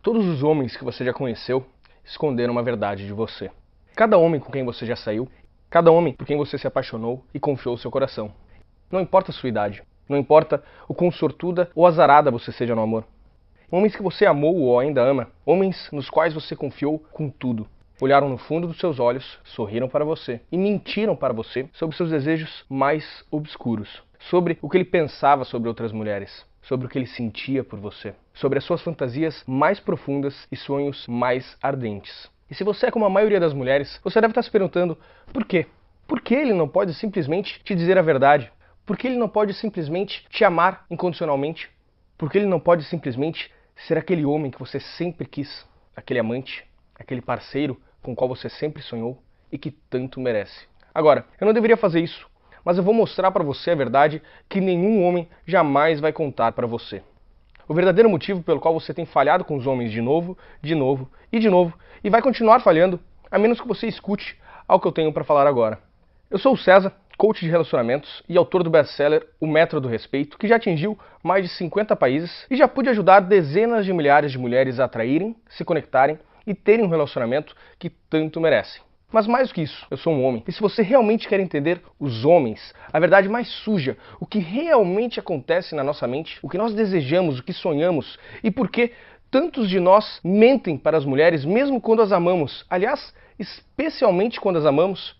Todos os homens que você já conheceu esconderam uma verdade de você. Cada homem com quem você já saiu, cada homem por quem você se apaixonou e confiou o seu coração. Não importa a sua idade, não importa o quão sortuda ou azarada você seja no amor. Homens que você amou ou ainda ama, homens nos quais você confiou com tudo. Olharam no fundo dos seus olhos, sorriram para você e mentiram para você sobre seus desejos mais obscuros, sobre o que ele pensava sobre outras mulheres, sobre o que ele sentia por você, sobre as suas fantasias mais profundas e sonhos mais ardentes. E se você é como a maioria das mulheres, você deve estar se perguntando por quê? Por que ele não pode simplesmente te dizer a verdade? Por que ele não pode simplesmente te amar incondicionalmente? Por que ele não pode simplesmente ser aquele homem que você sempre quis, aquele amante, aquele parceiro com o qual você sempre sonhou e que tanto merece? Agora, eu não deveria fazer isso, mas eu vou mostrar para você a verdade que nenhum homem jamais vai contar para você. O verdadeiro motivo pelo qual você tem falhado com os homens de novo e vai continuar falhando, a menos que você escute ao que eu tenho para falar agora. Eu sou o César, coach de relacionamentos e autor do best-seller O Método do Respeito, que já atingiu mais de 50 países e já pude ajudar dezenas de milhares de mulheres a atraírem, se conectarem e terem um relacionamento que tanto merecem. Mas mais do que isso, eu sou um homem. E se você realmente quer entender os homens, a verdade mais suja, o que realmente acontece na nossa mente, o que nós desejamos, o que sonhamos e por que tantos de nós mentem para as mulheres mesmo quando as amamos, aliás, especialmente quando as amamos,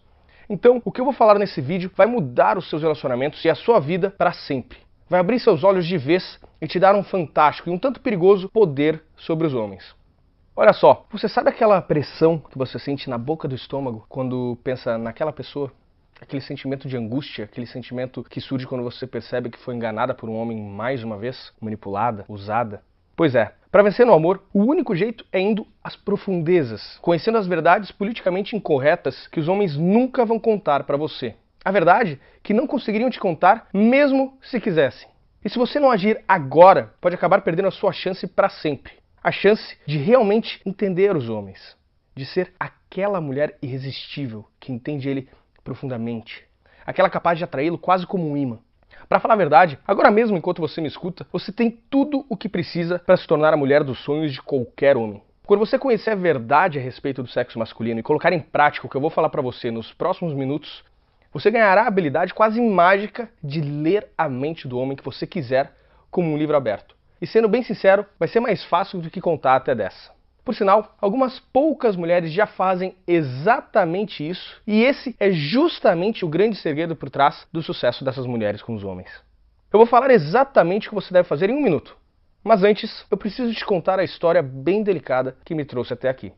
então o que eu vou falar nesse vídeo vai mudar os seus relacionamentos e a sua vida para sempre. Vai abrir seus olhos de vez e te dar um fantástico e um tanto perigoso poder sobre os homens. Olha só, você sabe aquela pressão que você sente na boca do estômago quando pensa naquela pessoa? Aquele sentimento de angústia, aquele sentimento que surge quando você percebe que foi enganada por um homem mais uma vez, manipulada, usada? Pois é, para vencer no amor, o único jeito é indo às profundezas, conhecendo as verdades politicamente incorretas que os homens nunca vão contar para você. A verdade que não conseguiriam te contar mesmo se quisessem. E se você não agir agora, pode acabar perdendo a sua chance para sempre. A chance de realmente entender os homens, de ser aquela mulher irresistível que entende ele profundamente, aquela capaz de atraí-lo quase como um imã. Para falar a verdade, agora mesmo enquanto você me escuta, você tem tudo o que precisa para se tornar a mulher dos sonhos de qualquer homem. Quando você conhecer a verdade a respeito do sexo masculino e colocar em prática o que eu vou falar para você nos próximos minutos, você ganhará a habilidade quase mágica de ler a mente do homem que você quiser como um livro aberto. E sendo bem sincero, vai ser mais fácil do que contar até dessa. Por sinal, algumas poucas mulheres já fazem exatamente isso, e esse é justamente o grande segredo por trás do sucesso dessas mulheres com os homens. Eu vou falar exatamente o que você deve fazer em 1 minuto, mas antes eu preciso te contar a história bem delicada que me trouxe até aqui.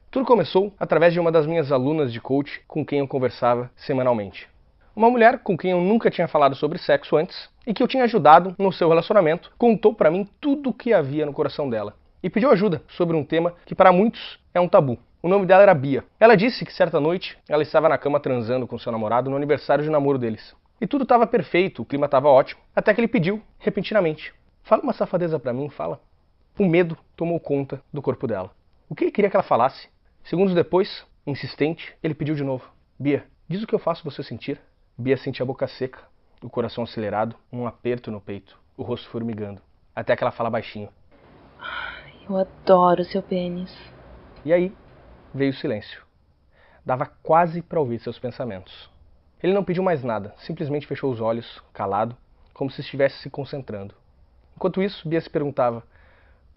Tudo começou através de uma das minhas alunas de coach com quem eu conversava semanalmente. Uma mulher com quem eu nunca tinha falado sobre sexo antes e que eu tinha ajudado no seu relacionamento, contou para mim tudo o que havia no coração dela e pediu ajuda sobre um tema que para muitos é um tabu. O nome dela era Bia. Ela disse que certa noite ela estava na cama transando com seu namorado no aniversário de namoro deles. E tudo estava perfeito, o clima estava ótimo, até que ele pediu, repentinamente: "Fala uma safadeza para mim, fala." O medo tomou conta do corpo dela. O que ele queria que ela falasse? Segundos depois, insistente, ele pediu de novo: "Bia, diz o que eu faço você sentir." Bia sentia a boca seca, o coração acelerado, um aperto no peito, o rosto formigando. Até que ela fala baixinho: "Eu adoro seu pênis." E aí veio o silêncio. Dava quase para ouvir seus pensamentos. Ele não pediu mais nada, simplesmente fechou os olhos, calado, como se estivesse se concentrando. Enquanto isso, Bia se perguntava: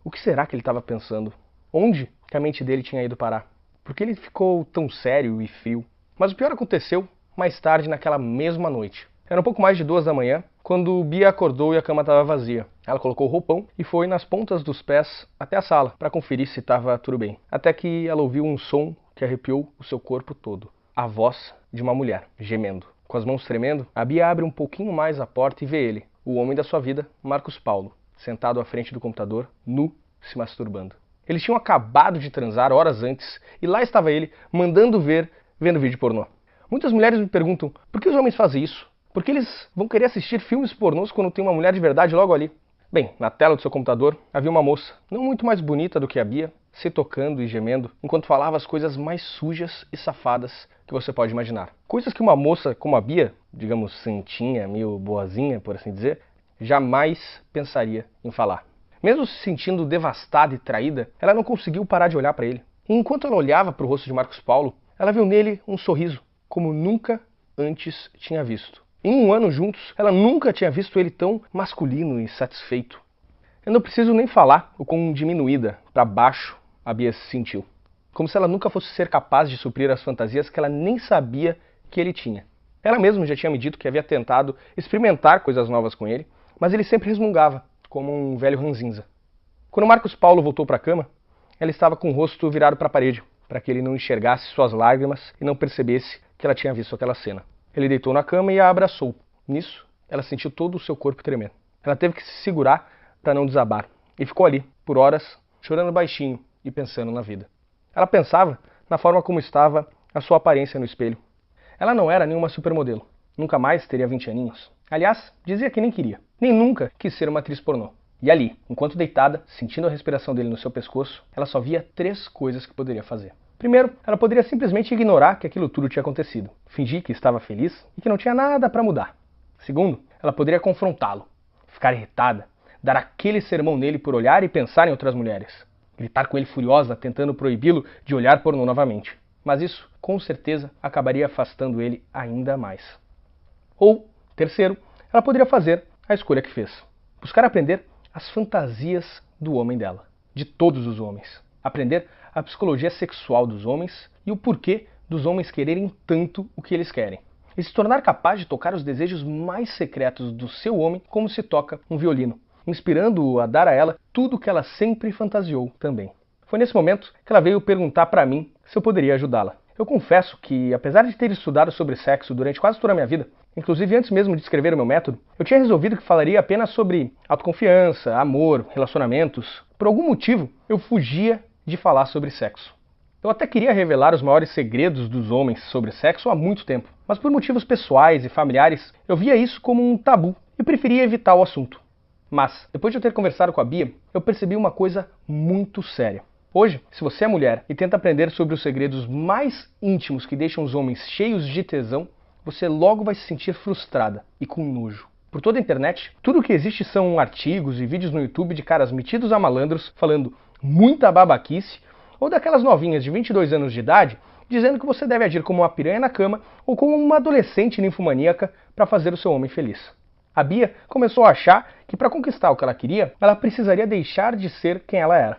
o que será que ele estava pensando? Onde que a mente dele tinha ido parar? Por que ele ficou tão sério e frio? Mas o pior aconteceu mais tarde naquela mesma noite. Era um pouco mais de 2 da manhã, quando Bia acordou e a cama estava vazia. Ela colocou o roupão e foi nas pontas dos pés até a sala para conferir se estava tudo bem. Até que ela ouviu um som que arrepiou o seu corpo todo. A voz de uma mulher, gemendo. Com as mãos tremendo, a Bia abre um pouquinho mais a porta e vê ele, o homem da sua vida, Marcos Paulo, sentado à frente do computador, nu, se masturbando. Eles tinham acabado de transar horas antes e lá estava ele, mandando ver, vendo vídeo pornô. Muitas mulheres me perguntam: por que os homens fazem isso? Por que eles vão querer assistir filmes pornôs quando tem uma mulher de verdade logo ali? Bem, na tela do seu computador havia uma moça, não muito mais bonita do que a Bia, se tocando e gemendo, enquanto falava as coisas mais sujas e safadas que você pode imaginar. Coisas que uma moça como a Bia, digamos santinha, meio boazinha, por assim dizer, jamais pensaria em falar. Mesmo se sentindo devastada e traída, ela não conseguiu parar de olhar para ele. E enquanto ela olhava para o rosto de Marcos Paulo, ela viu nele um sorriso, como nunca antes tinha visto. Em um ano juntos, ela nunca tinha visto ele tão masculino e satisfeito. Eu não preciso nem falar o quão diminuída, para baixo, a Bia se sentiu. Como se ela nunca fosse ser capaz de suprir as fantasias que ela nem sabia que ele tinha. Ela mesma já tinha me dito que havia tentado experimentar coisas novas com ele, mas ele sempre resmungava, como um velho ranzinza. Quando Marcos Paulo voltou para a cama, ela estava com o rosto virado para a parede, para que ele não enxergasse suas lágrimas e não percebesse que ela tinha visto aquela cena. Ele deitou na cama e a abraçou. Nisso, ela sentiu todo o seu corpo tremer. Ela teve que se segurar para não desabar, e ficou ali, por horas, chorando baixinho e pensando na vida. Ela pensava na forma como estava a sua aparência no espelho. Ela não era nenhuma supermodelo, nunca mais teria 20 aninhos. Aliás, dizia que nem queria, nem nunca quis ser uma atriz pornô. E ali, enquanto deitada, sentindo a respiração dele no seu pescoço, ela só via 3 coisas que poderia fazer. Primeiro, ela poderia simplesmente ignorar que aquilo tudo tinha acontecido, fingir que estava feliz e que não tinha nada para mudar. Segundo, ela poderia confrontá-lo, ficar irritada, dar aquele sermão nele por olhar e pensar em outras mulheres, gritar com ele furiosa, tentando proibi-lo de olhar pornô novamente. Mas isso, com certeza, acabaria afastando ele ainda mais. Ou, terceiro, ela poderia fazer a escolha que fez. Buscar aprender as fantasias do homem dela, de todos os homens. Aprender a psicologia sexual dos homens e o porquê dos homens quererem tanto o que eles querem. E se tornar capaz de tocar os desejos mais secretos do seu homem como se toca um violino, inspirando-o a dar a ela tudo o que ela sempre fantasiou também. Foi nesse momento que ela veio perguntar para mim se eu poderia ajudá-la. Eu confesso que, apesar de ter estudado sobre sexo durante quase toda a minha vida, inclusive antes mesmo de escrever o meu método, eu tinha resolvido que falaria apenas sobre autoconfiança, amor, relacionamentos. Por algum motivo, eu fugia de falar sobre sexo. Eu até queria revelar os maiores segredos dos homens sobre sexo há muito tempo, mas por motivos pessoais e familiares, eu via isso como um tabu e preferia evitar o assunto. Mas, depois de eu ter conversado com a Bia, eu percebi uma coisa muito séria. Hoje, se você é mulher e tenta aprender sobre os segredos mais íntimos que deixam os homens cheios de tesão, você logo vai se sentir frustrada e com nojo. Por toda a internet, tudo o que existe são artigos e vídeos no YouTube de caras metidos a malandros falando muita babaquice, ou daquelas novinhas de 22 anos de idade dizendo que você deve agir como uma piranha na cama ou como uma adolescente ninfomaníaca para fazer o seu homem feliz. A Bia começou a achar que para conquistar o que ela queria, ela precisaria deixar de ser quem ela era.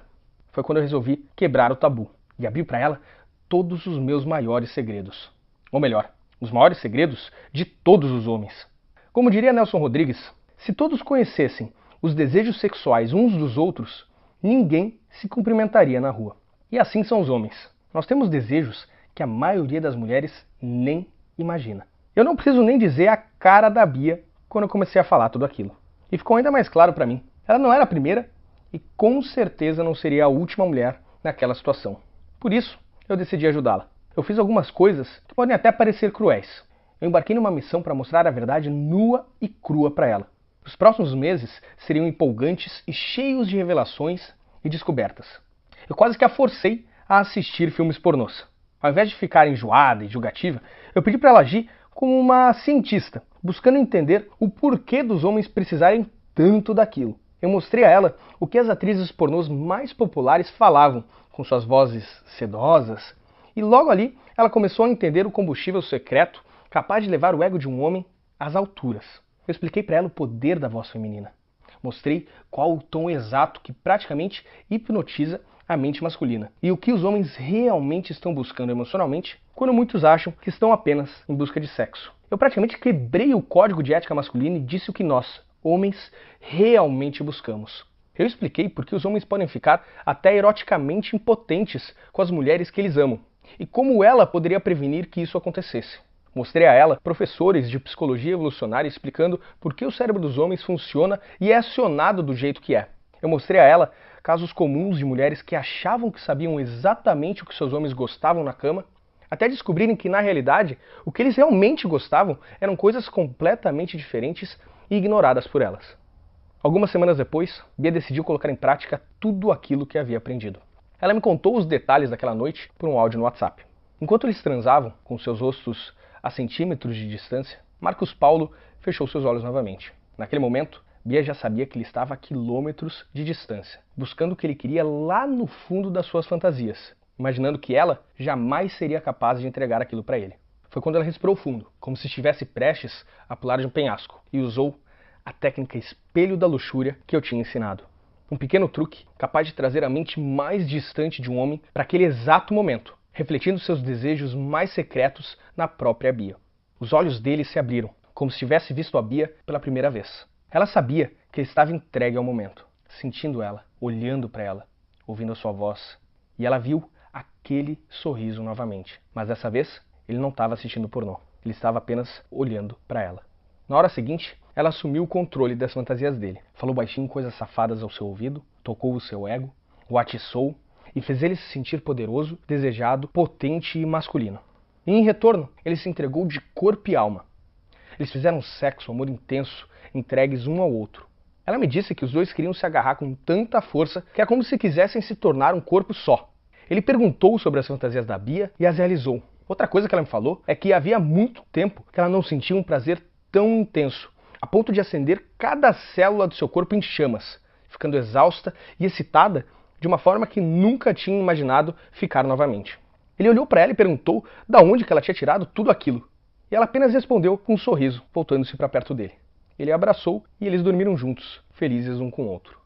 Foi quando eu resolvi quebrar o tabu e abrir para ela todos os meus maiores segredos. Ou melhor, os maiores segredos de todos os homens. Como diria Nelson Rodrigues, se todos conhecessem os desejos sexuais uns dos outros, ninguém se cumprimentaria na rua. E assim são os homens. Nós temos desejos que a maioria das mulheres nem imagina. Eu não preciso nem dizer a cara da Bia quando eu comecei a falar tudo aquilo. E ficou ainda mais claro para mim. Ela não era a primeira e com certeza não seria a última mulher naquela situação. Por isso, eu decidi ajudá-la. Eu fiz algumas coisas que podem até parecer cruéis. Eu embarquei numa missão para mostrar a verdade nua e crua para ela. Os próximos meses seriam empolgantes e cheios de revelações e descobertas. Eu quase que a forcei a assistir filmes pornôs. Ao invés de ficar enjoada e julgativa, eu pedi para ela agir como uma cientista, buscando entender o porquê dos homens precisarem tanto daquilo. Eu mostrei a ela o que as atrizes pornôs mais populares falavam, com suas vozes sedosas, e logo ali ela começou a entender o combustível secreto capaz de levar o ego de um homem às alturas. Eu expliquei para ela o poder da voz feminina. Mostrei qual o tom exato que praticamente hipnotiza a mente masculina e o que os homens realmente estão buscando emocionalmente quando muitos acham que estão apenas em busca de sexo. Eu praticamente quebrei o código de ética masculina e disse o que nós, homens, realmente buscamos. Eu expliquei por que os homens podem ficar até eroticamente impotentes com as mulheres que eles amam e como ela poderia prevenir que isso acontecesse. Mostrei a ela professores de psicologia evolucionária explicando por que o cérebro dos homens funciona e é acionado do jeito que é. Eu mostrei a ela casos comuns de mulheres que achavam que sabiam exatamente o que seus homens gostavam na cama, até descobrirem que, na realidade, o que eles realmente gostavam eram coisas completamente diferentes e ignoradas por elas. Algumas semanas depois, Bia decidiu colocar em prática tudo aquilo que havia aprendido. Ela me contou os detalhes daquela noite por um áudio no WhatsApp. Enquanto eles transavam, com seus rostos a centímetros de distância, Marcos Paulo fechou seus olhos novamente. Naquele momento, Bia já sabia que ele estava a quilômetros de distância, buscando o que ele queria lá no fundo das suas fantasias, imaginando que ela jamais seria capaz de entregar aquilo para ele. Foi quando ela respirou fundo, como se estivesse prestes a pular de um penhasco, e usou a técnica espelho da luxúria que eu tinha ensinado. Um pequeno truque capaz de trazer a mente mais distante de um homem para aquele exato momento, refletindo seus desejos mais secretos na própria Bia. Os olhos dele se abriram, como se tivesse visto a Bia pela primeira vez. Ela sabia que ele estava entregue ao momento, sentindo ela, olhando para ela, ouvindo a sua voz. E ela viu aquele sorriso novamente. Mas dessa vez, ele não estava assistindo pornô. Ele estava apenas olhando para ela. Na hora seguinte, ela assumiu o controle das fantasias dele. Falou baixinho coisas safadas ao seu ouvido, tocou o seu ego, o atiçou e fez ele se sentir poderoso, desejado, potente e masculino. E em retorno, ele se entregou de corpo e alma. Eles fizeram sexo, amor intenso, entregues um ao outro. Ela me disse que os dois queriam se agarrar com tanta força que é como se quisessem se tornar um corpo só. Ele perguntou sobre as fantasias da Bia e as realizou. Outra coisa que ela me falou é que havia muito tempo que ela não sentia um prazer tão intenso, a ponto de acender cada célula do seu corpo em chamas, ficando exausta e excitada de uma forma que nunca tinha imaginado ficar novamente. Ele olhou para ela e perguntou de onde que ela tinha tirado tudo aquilo. E ela apenas respondeu com um sorriso, voltando-se para perto dele. Ele a abraçou e eles dormiram juntos, felizes um com o outro.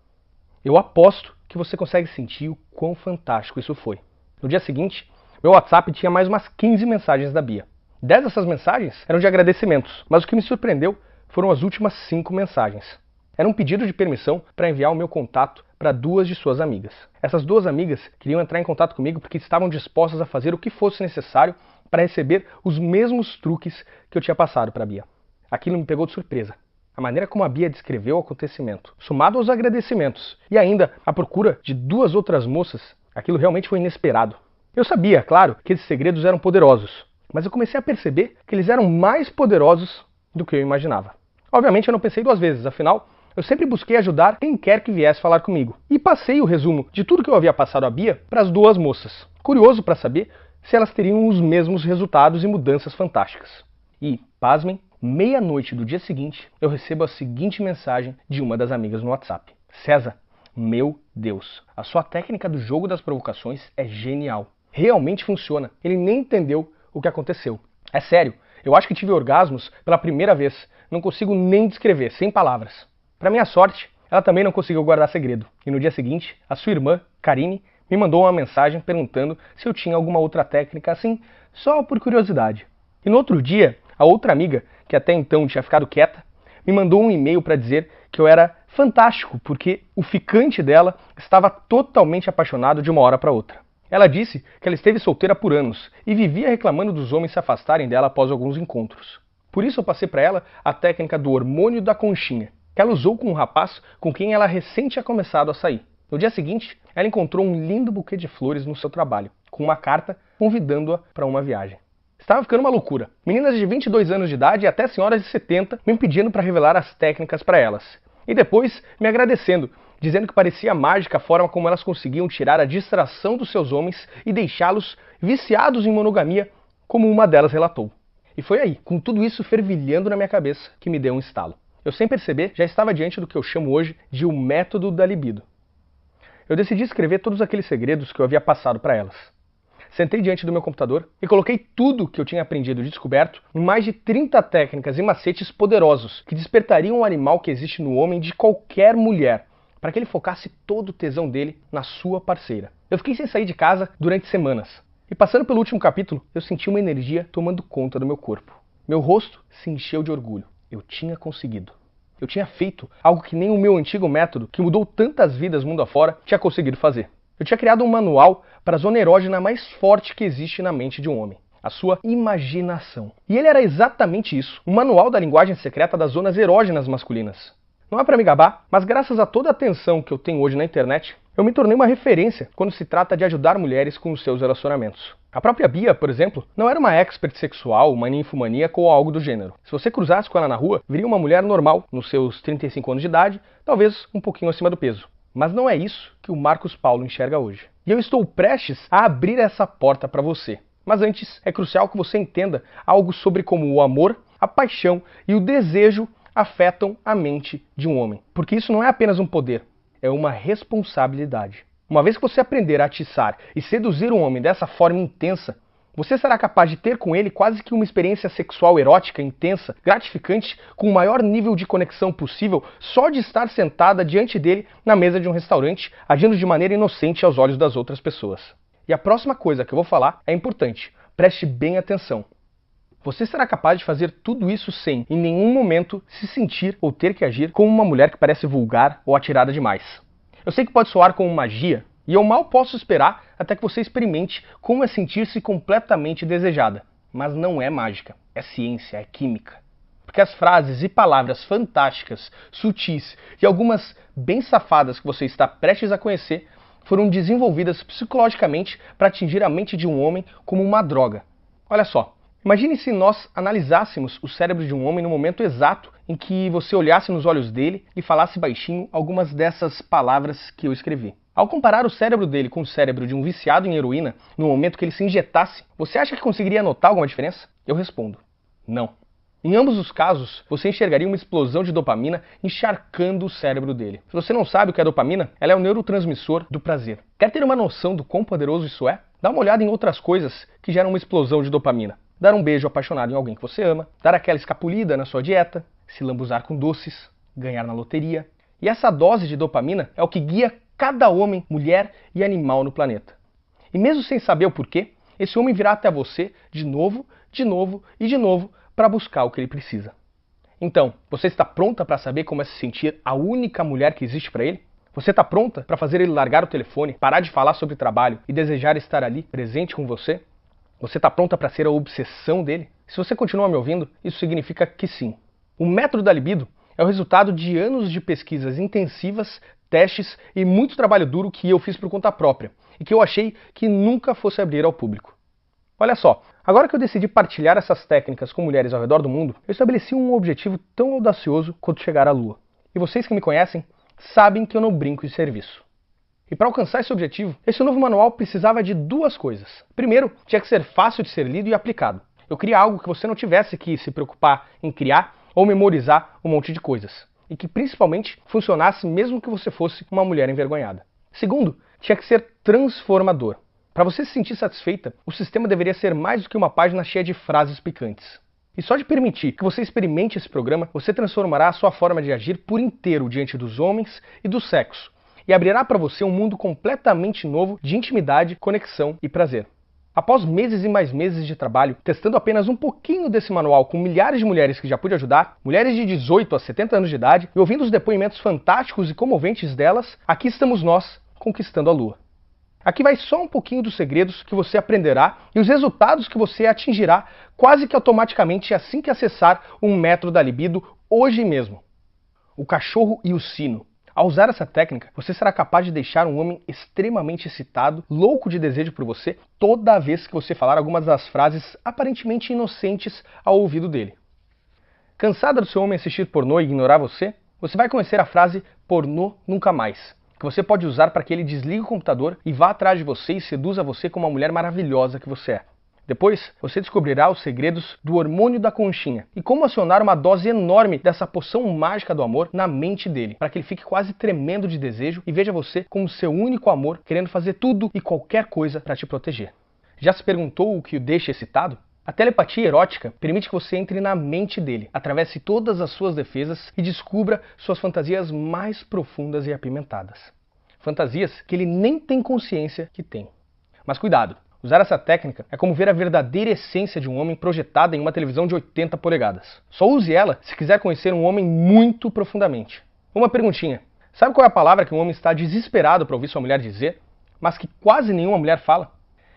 Eu aposto que você consegue sentir o quão fantástico isso foi. No dia seguinte, meu WhatsApp tinha mais umas 15 mensagens da Bia. 10 dessas mensagens eram de agradecimentos, mas o que me surpreendeu foram as últimas 5 mensagens. Era um pedido de permissão para enviar o meu contato para 2 de suas amigas. Essas 2 amigas queriam entrar em contato comigo porque estavam dispostas a fazer o que fosse necessário para receber os mesmos truques que eu tinha passado para a Bia. Aquilo me pegou de surpresa. A maneira como a Bia descreveu o acontecimento, somado aos agradecimentos e ainda a procura de 2 outras moças, aquilo realmente foi inesperado. Eu sabia, claro, que esses segredos eram poderosos, mas eu comecei a perceber que eles eram mais poderosos do que eu imaginava. Obviamente eu não pensei 2 vezes, afinal, eu sempre busquei ajudar quem quer que viesse falar comigo. E passei o resumo de tudo que eu havia passado a Bia para as 2 moças, curioso para saber se elas teriam os mesmos resultados e mudanças fantásticas. E, pasmem, meia-noite do dia seguinte, eu recebo a seguinte mensagem de uma das amigas no WhatsApp. César, meu Deus, a sua técnica do jogo das provocações é genial. Realmente funciona. Ele nem entendeu o que aconteceu. É sério, eu acho que tive orgasmos pela primeira vez. Não consigo nem descrever, sem palavras. Para minha sorte, ela também não conseguiu guardar segredo. E no dia seguinte, a sua irmã, Karine, me mandou uma mensagem perguntando se eu tinha alguma outra técnica assim, só por curiosidade. E no outro dia, a outra amiga, que até então tinha ficado quieta, me mandou um e-mail para dizer que eu era fantástico, porque o ficante dela estava totalmente apaixonado de uma hora para outra. Ela disse que ela esteve solteira por anos e vivia reclamando dos homens se afastarem dela após alguns encontros. Por isso eu passei para ela a técnica do hormônio da conchinha, que ela usou com um rapaz com quem ela recém tinha começado a sair. No dia seguinte, ela encontrou um lindo buquê de flores no seu trabalho, com uma carta convidando-a para uma viagem. Estava ficando uma loucura. Meninas de 22 anos de idade e até senhoras de 70 me pedindo para revelar as técnicas para elas. E depois me agradecendo, dizendo que parecia mágica a forma como elas conseguiam tirar a distração dos seus homens e deixá-los viciados em monogamia, como uma delas relatou. E foi aí, com tudo isso fervilhando na minha cabeça, que me deu um estalo. Eu, sem perceber, já estava diante do que eu chamo hoje de o método da libido. Eu decidi escrever todos aqueles segredos que eu havia passado para elas. Sentei diante do meu computador e coloquei tudo que eu tinha aprendido e descoberto em mais de 30 técnicas e macetes poderosos que despertariam o animal que existe no homem de qualquer mulher, para que ele focasse todo o tesão dele na sua parceira. Eu fiquei sem sair de casa durante semanas. E passando pelo último capítulo, eu senti uma energia tomando conta do meu corpo. Meu rosto se encheu de orgulho. Eu tinha conseguido. Eu tinha feito algo que nem o meu antigo método, que mudou tantas vidas mundo afora, tinha conseguido fazer. Eu tinha criado um manual para a zona erógena mais forte que existe na mente de um homem. A sua imaginação. E ele era exatamente isso. Um manual da linguagem secreta das zonas erógenas masculinas. Não é para me gabar, mas graças a toda a atenção que eu tenho hoje na internet, eu me tornei uma referência quando se trata de ajudar mulheres com os seus relacionamentos. A própria Bia, por exemplo, não era uma expert sexual, uma ninfomaníaca ou algo do gênero. Se você cruzasse com ela na rua, viria uma mulher normal, nos seus 35 anos de idade, talvez um pouquinho acima do peso. Mas não é isso que o Marcos Paulo enxerga hoje. E eu estou prestes a abrir essa porta para você. Mas antes, é crucial que você entenda algo sobre como o amor, a paixão e o desejo afetam a mente de um homem. Porque isso não é apenas um poder, é uma responsabilidade. Uma vez que você aprender a atiçar e seduzir um homem dessa forma intensa, você será capaz de ter com ele quase que uma experiência sexual erótica, intensa, gratificante, com o maior nível de conexão possível só de estar sentada diante dele na mesa de um restaurante, agindo de maneira inocente aos olhos das outras pessoas. E a próxima coisa que eu vou falar é importante. Preste bem atenção. Você será capaz de fazer tudo isso sem, em nenhum momento, se sentir ou ter que agir como uma mulher que parece vulgar ou atirada demais. Eu sei que pode soar como magia, e eu mal posso esperar até que você experimente como é sentir-se completamente desejada. Mas não é mágica, é ciência, é química. Porque as frases e palavras fantásticas, sutis e algumas bem safadas que você está prestes a conhecer foram desenvolvidas psicologicamente para atingir a mente de um homem como uma droga. Olha só, imagine se nós analisássemos o cérebro de um homem no momento exato em que você olhasse nos olhos dele e falasse baixinho algumas dessas palavras que eu escrevi. Ao comparar o cérebro dele com o cérebro de um viciado em heroína, no momento que ele se injetasse, você acha que conseguiria notar alguma diferença? Eu respondo, não. Em ambos os casos, você enxergaria uma explosão de dopamina encharcando o cérebro dele. Se você não sabe o que é dopamina, ela é o neurotransmissor do prazer. Quer ter uma noção do quão poderoso isso é? Dá uma olhada em outras coisas que geram uma explosão de dopamina. Dar um beijo apaixonado em alguém que você ama, dar aquela escapulida na sua dieta, se lambuzar com doces, ganhar na loteria. E essa dose de dopamina é o que guia cada homem, mulher e animal no planeta. E mesmo sem saber o porquê, esse homem virá até você de novo e de novo para buscar o que ele precisa. Então, você está pronta para saber como é se sentir a única mulher que existe para ele? Você está pronta para fazer ele largar o telefone, parar de falar sobre trabalho e desejar estar ali, presente com você? Você está pronta para ser a obsessão dele? Se você continua me ouvindo, isso significa que sim. O método da libido é o resultado de anos de pesquisas intensivas, testes e muito trabalho duro que eu fiz por conta própria e que eu achei que nunca fosse abrir ao público. Olha só, agora que eu decidi partilhar essas técnicas com mulheres ao redor do mundo, eu estabeleci um objetivo tão audacioso quanto chegar à Lua. E vocês que me conhecem sabem que eu não brinco em serviço. E para alcançar esse objetivo, esse novo manual precisava de duas coisas. Primeiro, tinha que ser fácil de ser lido e aplicado. Eu queria algo que você não tivesse que se preocupar em criar ou memorizar um monte de coisas. E que principalmente funcionasse mesmo que você fosse uma mulher envergonhada. Segundo, tinha que ser transformador. Para você se sentir satisfeita, o sistema deveria ser mais do que uma página cheia de frases picantes. E só de permitir que você experimente esse programa, você transformará a sua forma de agir por inteiro diante dos homens e do sexo. E abrirá para você um mundo completamente novo de intimidade, conexão e prazer. Após meses e mais meses de trabalho, testando apenas um pouquinho desse manual com milhares de mulheres que já pude ajudar, mulheres de 18 a 70 anos de idade, e ouvindo os depoimentos fantásticos e comoventes delas, aqui estamos nós, conquistando a Lua. Aqui vai só um pouquinho dos segredos que você aprenderá e os resultados que você atingirá quase que automaticamente assim que acessar um método da libido hoje mesmo. O cachorro e o sino. Ao usar essa técnica, você será capaz de deixar um homem extremamente excitado, louco de desejo por você, toda vez que você falar algumas das frases aparentemente inocentes ao ouvido dele. Cansada do seu homem assistir pornô e ignorar você? Você vai conhecer a frase pornô nunca mais, que você pode usar para que ele desligue o computador e vá atrás de você e seduza você como a mulher maravilhosa que você é. Depois, você descobrirá os segredos do hormônio da conchinha e como acionar uma dose enorme dessa poção mágica do amor na mente dele, para que ele fique quase tremendo de desejo e veja você como seu único amor, querendo fazer tudo e qualquer coisa para te proteger. Já se perguntou o que o deixa excitado? A telepatia erótica permite que você entre na mente dele, atravesse todas as suas defesas e descubra suas fantasias mais profundas e apimentadas. Fantasias que ele nem tem consciência que tem. Mas cuidado! Usar essa técnica é como ver a verdadeira essência de um homem projetada em uma televisão de 80 polegadas. Só use ela se quiser conhecer um homem muito profundamente. Uma perguntinha. Sabe qual é a palavra que um homem está desesperado para ouvir sua mulher dizer, mas que quase nenhuma mulher fala?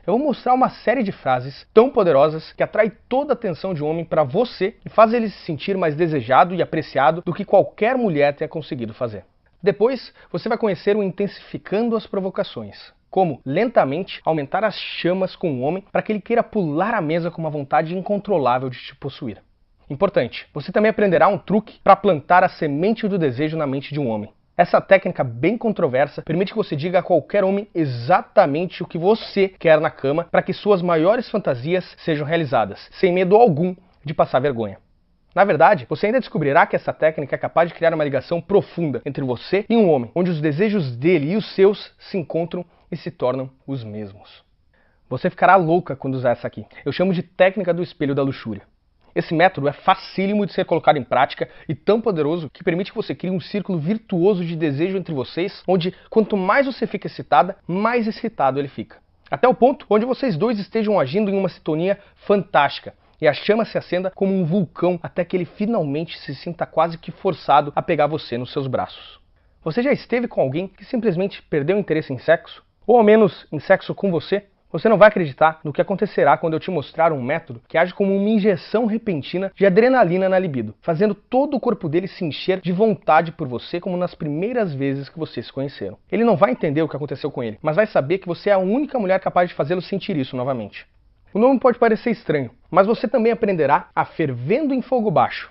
Eu vou mostrar uma série de frases tão poderosas que atrai toda a atenção de um homem para você e faz ele se sentir mais desejado e apreciado do que qualquer mulher tenha conseguido fazer. Depois, você vai conhecer o intensificando as provocações. Como, lentamente, aumentar as chamas com o homem para que ele queira pular a mesa com uma vontade incontrolável de te possuir. Importante, você também aprenderá um truque para plantar a semente do desejo na mente de um homem. Essa técnica bem controversa permite que você diga a qualquer homem exatamente o que você quer na cama para que suas maiores fantasias sejam realizadas, sem medo algum de passar vergonha. Na verdade, você ainda descobrirá que essa técnica é capaz de criar uma ligação profunda entre você e um homem, onde os desejos dele e os seus se encontram e se tornam os mesmos. Você ficará louca quando usar essa aqui. Eu chamo de técnica do espelho da luxúria. Esse método é facílimo de ser colocado em prática e tão poderoso que permite que você crie um círculo virtuoso de desejo entre vocês, onde quanto mais você fica excitada, mais excitado ele fica. Até o ponto onde vocês dois estejam agindo em uma sintonia fantástica e a chama se acenda como um vulcão até que ele finalmente se sinta quase que forçado a pegar você nos seus braços. Você já esteve com alguém que simplesmente perdeu interesse em sexo? Ou ao menos em sexo com você? Você não vai acreditar no que acontecerá quando eu te mostrar um método que age como uma injeção repentina de adrenalina na libido, fazendo todo o corpo dele se encher de vontade por você como nas primeiras vezes que vocês se conheceram. Ele não vai entender o que aconteceu com ele, mas vai saber que você é a única mulher capaz de fazê-lo sentir isso novamente. O nome pode parecer estranho, mas você também aprenderá a fervendo em fogo baixo.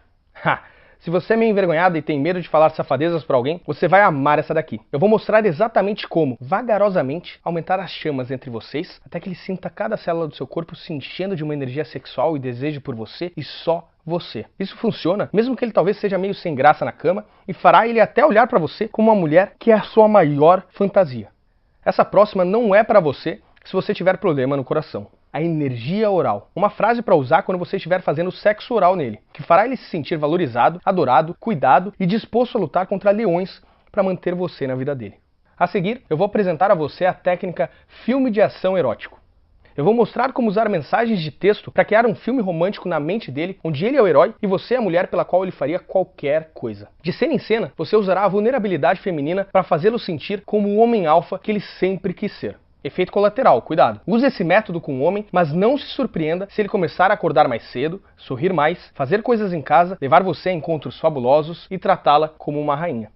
Se você é meio envergonhada e tem medo de falar safadezas para alguém, você vai amar essa daqui. Eu vou mostrar exatamente como, vagarosamente, aumentar as chamas entre vocês, até que ele sinta cada célula do seu corpo se enchendo de uma energia sexual e desejo por você e só você. Isso funciona, mesmo que ele talvez seja meio sem graça na cama, e fará ele até olhar para você como uma mulher que é a sua maior fantasia. Essa próxima não é para você se você tiver problema no coração. A energia oral. Uma frase para usar quando você estiver fazendo sexo oral nele, que fará ele se sentir valorizado, adorado, cuidado e disposto a lutar contra leões para manter você na vida dele. A seguir, eu vou apresentar a você a técnica filme de ação erótico. Eu vou mostrar como usar mensagens de texto para criar um filme romântico na mente dele, onde ele é o herói e você é a mulher pela qual ele faria qualquer coisa. De cena em cena, você usará a vulnerabilidade feminina para fazê-lo sentir como o homem alfa que ele sempre quis ser. Efeito colateral, cuidado. Use esse método com o homem, mas não se surpreenda se ele começar a acordar mais cedo, sorrir mais, fazer coisas em casa, levar você a encontros fabulosos e tratá-la como uma rainha.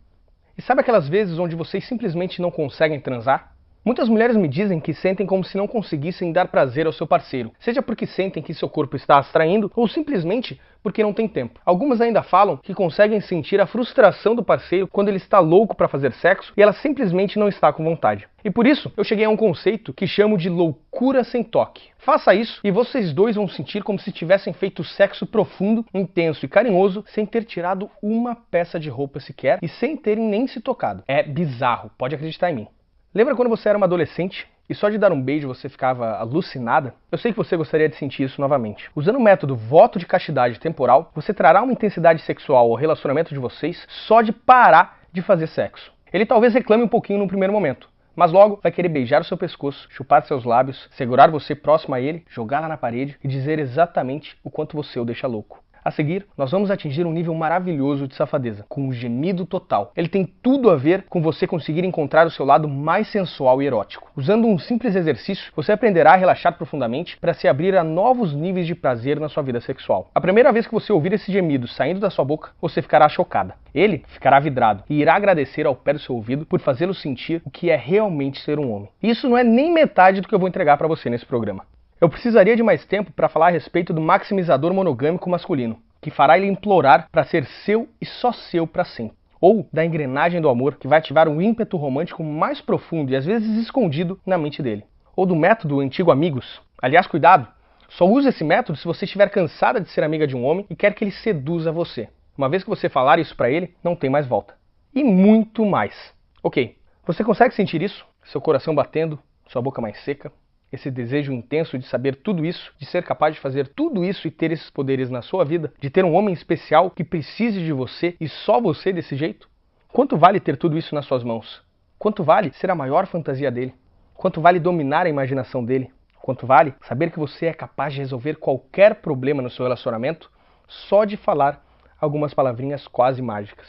E sabe aquelas vezes onde vocês simplesmente não conseguem transar? Muitas mulheres me dizem que sentem como se não conseguissem dar prazer ao seu parceiro, seja porque sentem que seu corpo está as traindo ou simplesmente porque não tem tempo. Algumas ainda falam que conseguem sentir a frustração do parceiro quando ele está louco para fazer sexo e ela simplesmente não está com vontade. E por isso eu cheguei a um conceito que chamo de loucura sem toque. Faça isso e vocês dois vão sentir como se tivessem feito sexo profundo, intenso e carinhoso sem ter tirado uma peça de roupa sequer e sem terem nem se tocado. É bizarro, pode acreditar em mim. Lembra quando você era uma adolescente e só de dar um beijo você ficava alucinada? Eu sei que você gostaria de sentir isso novamente. Usando o método voto de castidade temporal, você trará uma intensidade sexual ao relacionamento de vocês só de parar de fazer sexo. Ele talvez reclame um pouquinho no primeiro momento, mas logo vai querer beijar o seu pescoço, chupar seus lábios, segurar você próximo a ele, jogá-la na parede e dizer exatamente o quanto você o deixa louco. A seguir, nós vamos atingir um nível maravilhoso de safadeza, com um gemido total. Ele tem tudo a ver com você conseguir encontrar o seu lado mais sensual e erótico. Usando um simples exercício, você aprenderá a relaxar profundamente para se abrir a novos níveis de prazer na sua vida sexual. A primeira vez que você ouvir esse gemido saindo da sua boca, você ficará chocada. Ele ficará vidrado e irá agradecer ao pé do seu ouvido por fazê-lo sentir o que é realmente ser um homem. Isso não é nem metade do que eu vou entregar para você nesse programa. Eu precisaria de mais tempo para falar a respeito do maximizador monogâmico masculino, que fará ele implorar para ser seu e só seu para sempre. Ou da engrenagem do amor, que vai ativar um ímpeto romântico mais profundo e às vezes escondido na mente dele. Ou do método antigo amigos. Aliás, cuidado, só use esse método se você estiver cansada de ser amiga de um homem e quer que ele seduza você. Uma vez que você falar isso para ele, não tem mais volta. E muito mais. Ok, você consegue sentir isso? Seu coração batendo, sua boca mais seca? Esse desejo intenso de saber tudo isso, de ser capaz de fazer tudo isso e ter esses poderes na sua vida, de ter um homem especial que precise de você e só você desse jeito? Quanto vale ter tudo isso nas suas mãos? Quanto vale ser a maior fantasia dele? Quanto vale dominar a imaginação dele? Quanto vale saber que você é capaz de resolver qualquer problema no seu relacionamento só de falar algumas palavrinhas quase mágicas?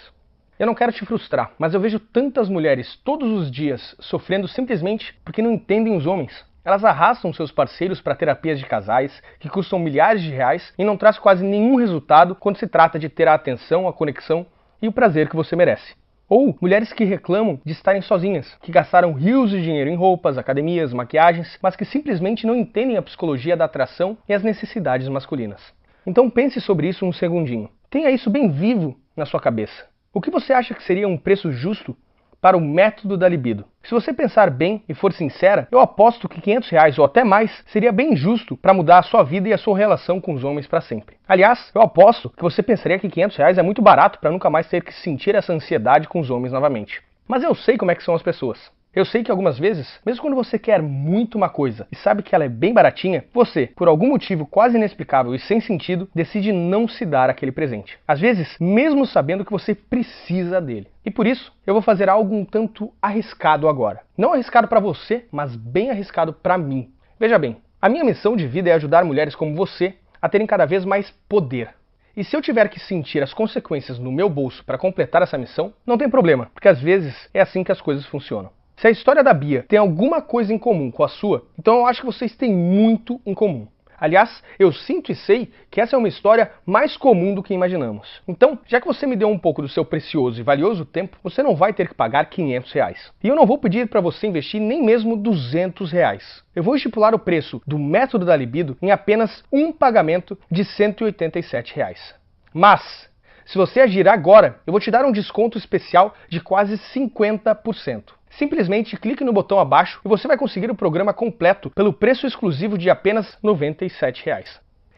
Eu não quero te frustrar, mas eu vejo tantas mulheres todos os dias sofrendo simplesmente porque não entendem os homens. Elas arrastam seus parceiros para terapias de casais, que custam milhares de reais e não traz quase nenhum resultado quando se trata de ter a atenção, a conexão e o prazer que você merece. Ou mulheres que reclamam de estarem sozinhas, que gastaram rios de dinheiro em roupas, academias, maquiagens, mas que simplesmente não entendem a psicologia da atração e as necessidades masculinas. Então pense sobre isso um segundinho. Tenha isso bem vivo na sua cabeça. O que você acha que seria um preço justo para o método da libido. Se você pensar bem e for sincera, eu aposto que R$500 ou até mais seria bem justo para mudar a sua vida e a sua relação com os homens para sempre. Aliás, eu aposto que você pensaria que R$500 é muito barato para nunca mais ter que sentir essa ansiedade com os homens novamente. Mas eu sei como é que são as pessoas. Eu sei que algumas vezes, mesmo quando você quer muito uma coisa e sabe que ela é bem baratinha, você, por algum motivo quase inexplicável e sem sentido, decide não se dar aquele presente. Às vezes, mesmo sabendo que você precisa dele. E por isso, eu vou fazer algo um tanto arriscado agora. Não arriscado para você, mas bem arriscado para mim. Veja bem, a minha missão de vida é ajudar mulheres como você a terem cada vez mais poder. E se eu tiver que sentir as consequências no meu bolso para completar essa missão, não tem problema, porque às vezes é assim que as coisas funcionam. Se a história da Bia tem alguma coisa em comum com a sua, então eu acho que vocês têm muito em comum. Aliás, eu sinto e sei que essa é uma história mais comum do que imaginamos. Então, já que você me deu um pouco do seu precioso e valioso tempo, você não vai ter que pagar R$500. E eu não vou pedir para você investir nem mesmo R$200. Eu vou estipular o preço do método da libido em apenas um pagamento de R$187. Mas, se você agir agora, eu vou te dar um desconto especial de quase 50%. Simplesmente clique no botão abaixo e você vai conseguir o programa completo pelo preço exclusivo de apenas R$97.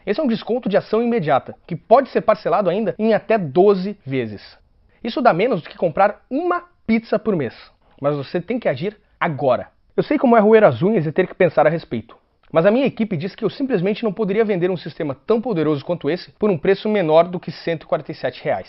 Esse é um desconto de ação imediata, que pode ser parcelado ainda em até 12 vezes. Isso dá menos do que comprar uma pizza por mês, mas você tem que agir agora. Eu sei como é roer as unhas e ter que pensar a respeito, mas a minha equipe diz que eu simplesmente não poderia vender um sistema tão poderoso quanto esse por um preço menor do que R$147.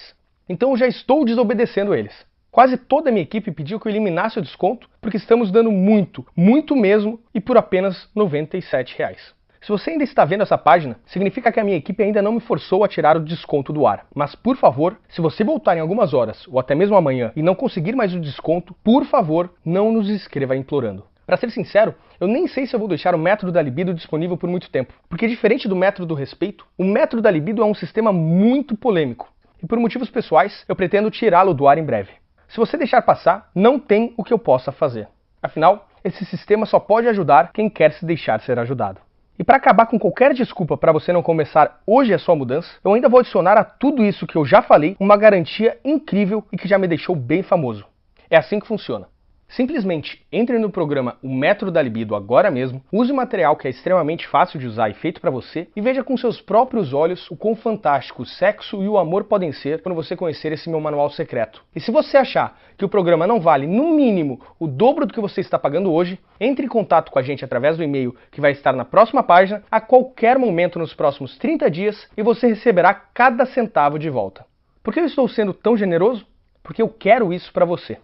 Então eu já estou desobedecendo eles. Quase toda a minha equipe pediu que eu eliminasse o desconto, porque estamos dando muito, muito mesmo, e por apenas R$97. Se você ainda está vendo essa página, significa que a minha equipe ainda não me forçou a tirar o desconto do ar. Mas, por favor, se você voltar em algumas horas, ou até mesmo amanhã, e não conseguir mais o desconto, por favor, não nos escreva implorando. Para ser sincero, eu nem sei se eu vou deixar o método da libido disponível por muito tempo, porque diferente do método do respeito, o método da libido é um sistema muito polêmico, e por motivos pessoais, eu pretendo tirá-lo do ar em breve. Se você deixar passar, não tem o que eu possa fazer. Afinal, esse sistema só pode ajudar quem quer se deixar ser ajudado. E para acabar com qualquer desculpa para você não começar hoje a sua mudança, eu ainda vou adicionar a tudo isso que eu já falei uma garantia incrível e que já me deixou bem famoso. É assim que funciona. Simplesmente entre no programa O Método da Libido agora mesmo, use o material que é extremamente fácil de usar e feito para você e veja com seus próprios olhos o quão fantástico o sexo e o amor podem ser quando você conhecer esse meu manual secreto. E se você achar que o programa não vale no mínimo o dobro do que você está pagando hoje, entre em contato com a gente através do e-mail que vai estar na próxima página a qualquer momento nos próximos 30 dias e você receberá cada centavo de volta. Por que eu estou sendo tão generoso? Porque eu quero isso para você.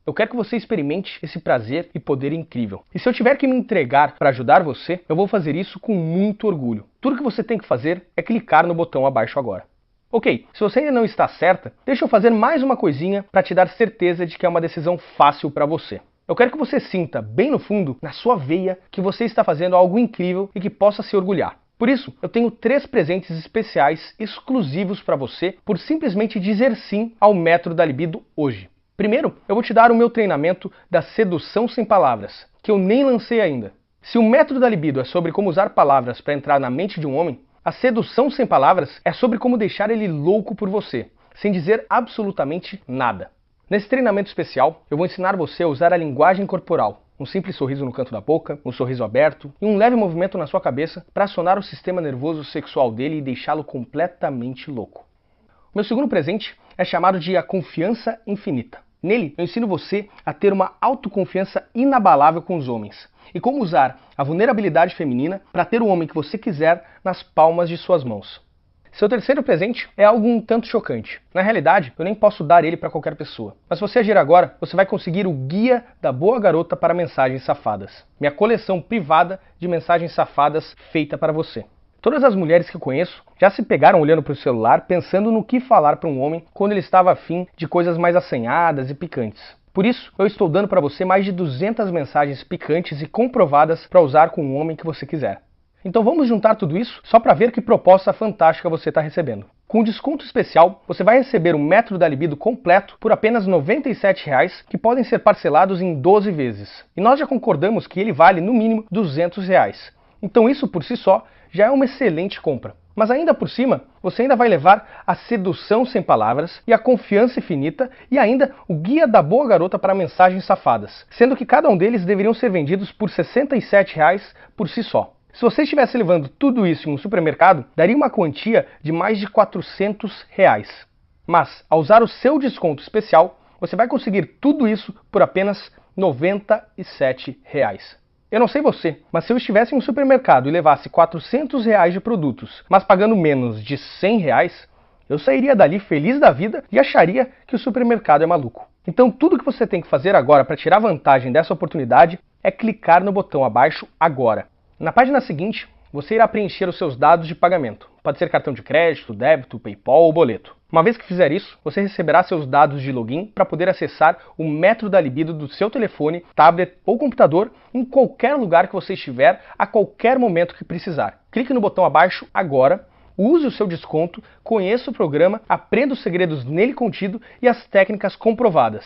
Eu quero que você experimente esse prazer e poder incrível. E se eu tiver que me entregar para ajudar você, eu vou fazer isso com muito orgulho. Tudo que você tem que fazer é clicar no botão abaixo agora. Ok, se você ainda não está certa, deixa eu fazer mais uma coisinha para te dar certeza de que é uma decisão fácil para você. Eu quero que você sinta, bem no fundo, na sua veia, que você está fazendo algo incrível e que possa se orgulhar. Por isso, eu tenho 3 presentes especiais exclusivos para você por simplesmente dizer sim ao método da libido hoje. Primeiro, eu vou te dar o meu treinamento da sedução sem palavras, que eu nem lancei ainda. Se o método da libido é sobre como usar palavras para entrar na mente de um homem, a sedução sem palavras é sobre como deixar ele louco por você, sem dizer absolutamente nada. Nesse treinamento especial, eu vou ensinar você a usar a linguagem corporal, um simples sorriso no canto da boca, um sorriso aberto e um leve movimento na sua cabeça para acionar o sistema nervoso sexual dele e deixá-lo completamente louco. Meu segundo presente é chamado de a confiança infinita. Nele, eu ensino você a ter uma autoconfiança inabalável com os homens e como usar a vulnerabilidade feminina para ter o homem que você quiser nas palmas de suas mãos. Seu terceiro presente é algo um tanto chocante. Na realidade, eu nem posso dar ele para qualquer pessoa. Mas se você agir agora, você vai conseguir o Guia da Boa Garota para Mensagens Safadas. Minha coleção privada de mensagens safadas feita para você. Todas as mulheres que eu conheço já se pegaram olhando para o celular pensando no que falar para um homem quando ele estava afim de coisas mais assanhadas e picantes. Por isso, eu estou dando para você mais de 200 mensagens picantes e comprovadas para usar com um homem que você quiser. Então vamos juntar tudo isso só para ver que proposta fantástica você está recebendo. Com desconto especial, você vai receber o método da libido completo por apenas R$ 97, que podem ser parcelados em 12 vezes. E nós já concordamos que ele vale no mínimo R$ 200. Então isso por si só já é uma excelente compra. Mas ainda por cima, você ainda vai levar a sedução sem palavras e a confiança infinita e ainda o guia da boa garota para mensagens safadas, sendo que cada um deles deveriam ser vendidos por R$ 67,00 por si só. Se você estivesse levando tudo isso em um supermercado, daria uma quantia de mais de R$ 400,00. Mas, ao usar o seu desconto especial, você vai conseguir tudo isso por apenas R$ 97,00. Eu não sei você, mas se eu estivesse em um supermercado e levasse R$ 400,00 de produtos, mas pagando menos de R$ 100,00, eu sairia dali feliz da vida e acharia que o supermercado é maluco. Então tudo que você tem que fazer agora para tirar vantagem dessa oportunidade é clicar no botão abaixo agora. Na página seguinte, você irá preencher os seus dados de pagamento. Pode ser cartão de crédito, débito, PayPal ou boleto. Uma vez que fizer isso, você receberá seus dados de login para poder acessar o método da libido do seu telefone, tablet ou computador em qualquer lugar que você estiver, a qualquer momento que precisar. Clique no botão abaixo agora, use o seu desconto, conheça o programa, aprenda os segredos nele contido e as técnicas comprovadas.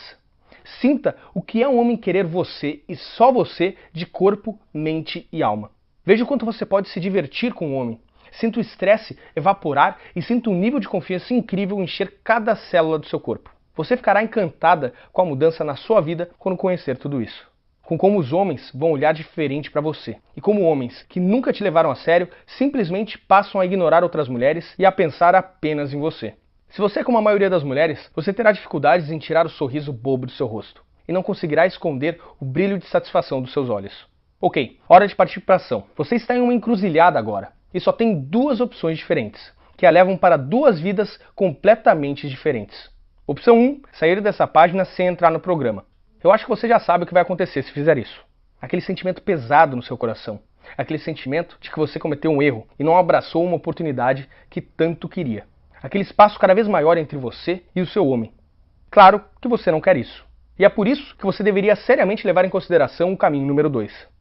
Sinta o que é um homem querer você e só você de corpo, mente e alma. Veja o quanto você pode se divertir com o homem. Sinta o estresse evaporar e sinta um nível de confiança incrível encher cada célula do seu corpo. Você ficará encantada com a mudança na sua vida quando conhecer tudo isso. Com como os homens vão olhar diferente para você. E como homens que nunca te levaram a sério simplesmente passam a ignorar outras mulheres e a pensar apenas em você. Se você é como a maioria das mulheres, você terá dificuldades em tirar o sorriso bobo do seu rosto. E não conseguirá esconder o brilho de satisfação dos seus olhos. Ok, hora de partir para a ação. Você está em uma encruzilhada agora. E só tem duas opções diferentes, que a levam para duas vidas completamente diferentes. Opção 1, sair dessa página sem entrar no programa. Eu acho que você já sabe o que vai acontecer se fizer isso. Aquele sentimento pesado no seu coração. Aquele sentimento de que você cometeu um erro e não abraçou uma oportunidade que tanto queria. Aquele espaço cada vez maior entre você e o seu homem. Claro que você não quer isso. E é por isso que você deveria seriamente levar em consideração o caminho número 2.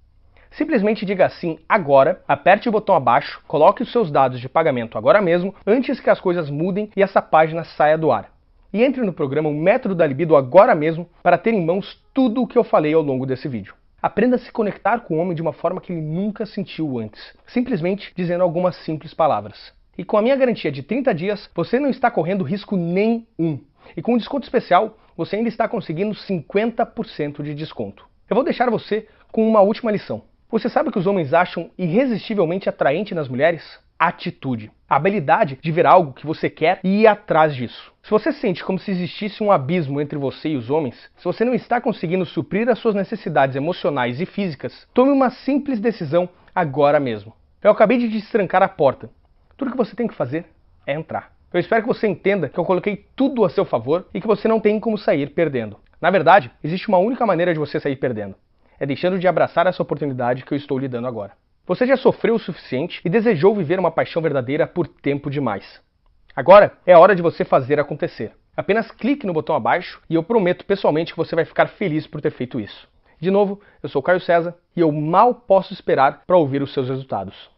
Simplesmente diga assim agora, aperte o botão abaixo, coloque os seus dados de pagamento agora mesmo, antes que as coisas mudem e essa página saia do ar. E entre no programa O Método da Libido agora mesmo para ter em mãos tudo o que eu falei ao longo desse vídeo. Aprenda a se conectar com o homem de uma forma que ele nunca sentiu antes, simplesmente dizendo algumas simples palavras. E com a minha garantia de 30 dias, você não está correndo risco nenhum. E com um desconto especial, você ainda está conseguindo 50% de desconto. Eu vou deixar você com uma última lição. Você sabe o que os homens acham irresistivelmente atraente nas mulheres? Atitude. A habilidade de ver algo que você quer e ir atrás disso. Se você sente como se existisse um abismo entre você e os homens, se você não está conseguindo suprir as suas necessidades emocionais e físicas, tome uma simples decisão agora mesmo. Eu acabei de destrancar a porta. Tudo que você tem que fazer é entrar. Eu espero que você entenda que eu coloquei tudo a seu favor e que você não tem como sair perdendo. Na verdade, existe uma única maneira de você sair perdendo. É deixando de abraçar essa oportunidade que eu estou lhe dando agora. Você já sofreu o suficiente e desejou viver uma paixão verdadeira por tempo demais. Agora é a hora de você fazer acontecer. Apenas clique no botão abaixo e eu prometo pessoalmente que você vai ficar feliz por ter feito isso. De novo, eu sou o Caio César e eu mal posso esperar para ouvir os seus resultados.